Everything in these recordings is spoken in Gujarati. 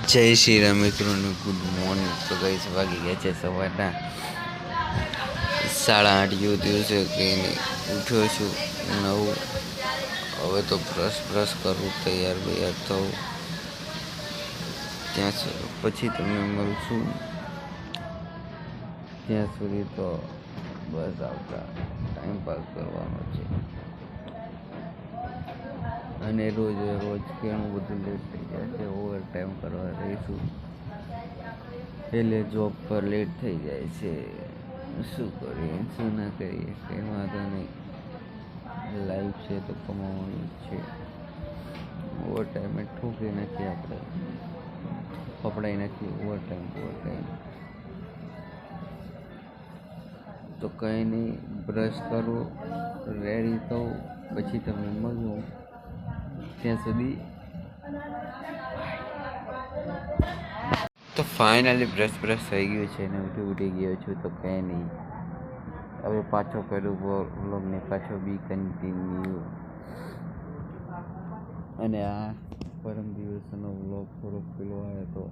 જય શ્રી રામ મિત્રોને ગુડ મોર્નિંગ. તો ગઈ વાગી ગયા છે સવારના 8:30 દિવસે કે ઉઠ્યો છું 9. હવે તો બ્રશ કરવું, તૈયાર થવું, ત્યાં પછી તમને મળશું. ત્યાં સુધી તો બસ આવતા ટાઈમપાસ કરવાનો છે. અને રોજ ઘણું બધું લેટ થઈ જાય છે. ઓવર ટાઈમ કરવા રહીશું એટલે જોબ પર લેટ થઈ જાય છે. શું કરીએ શું ના કરીએ કંઈ વાંધો નહીં. લાઈફ છે તો કમાવાનું જ છે. ઓવર ટાઈમે ઠોકી નથી, આપણે ફફડાઈ નથી. ઓવર ટાઈમ તો કંઈ નહીં. બ્રશ કરું, રેડી થવું, પછી તમને મળું. ત્યાં સુધી તો ફાઇનલી બ્રશ થઈ ગયું છે ને ઉઠી ગયો છું. તો કંઈ નહીં, હવે પાછો કરું વ્લોગને પાછો બી કન્ટિન્યુ. અને આ પરમ દિવસનો વ્લોગ થોડોક પેલો આવ્યો હતો,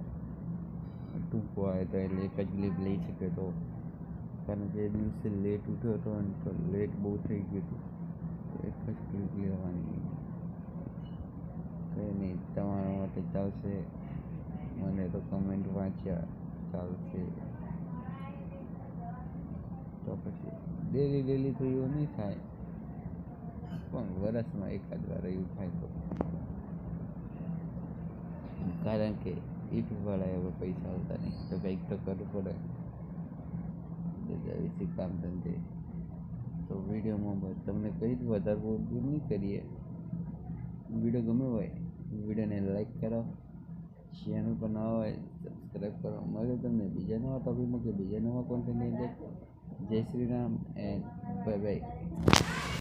ટૂંકો આવ્યો હતો, એટલે એક જ ક્લિપ લઈ શકે તો, કારણ કે એ દિવસે લેટ ઉઠ્યો હતો અને તો લેટ બહુ થઈ ગયું હતું. તો એક જ ક્લિપ લેવાની. કંઈ નહીં, તમારા માટે ચાલશે. મને તો કમેન્ટ વાંચ્યા ચાલશે. તો પછી ડેલી તો એવું નહીં થાય, પણ વર્ષમાં એકાદ વાર એવું થાય તો, કારણ કે યુટ્યુબવાળા હવે પૈસા આવતા નહીં તો કંઈક તો કરવું પડે. વિશે કામ ધંધે તો વિડીયોમાં તમને કઈ જ વધારે બોલવું નહીં કરીએ. વિડીયો ગમે હોય વિડીયોને લાઈક કરો, ચેનલ પર નવા હોય સબસ્ક્રાઈબ કરો. મળે તમને બીજા નવા ટોપિકમાં કે બીજા નવા કોન્ટેન્ટની અંદર. જય Shri Ram and bye bye.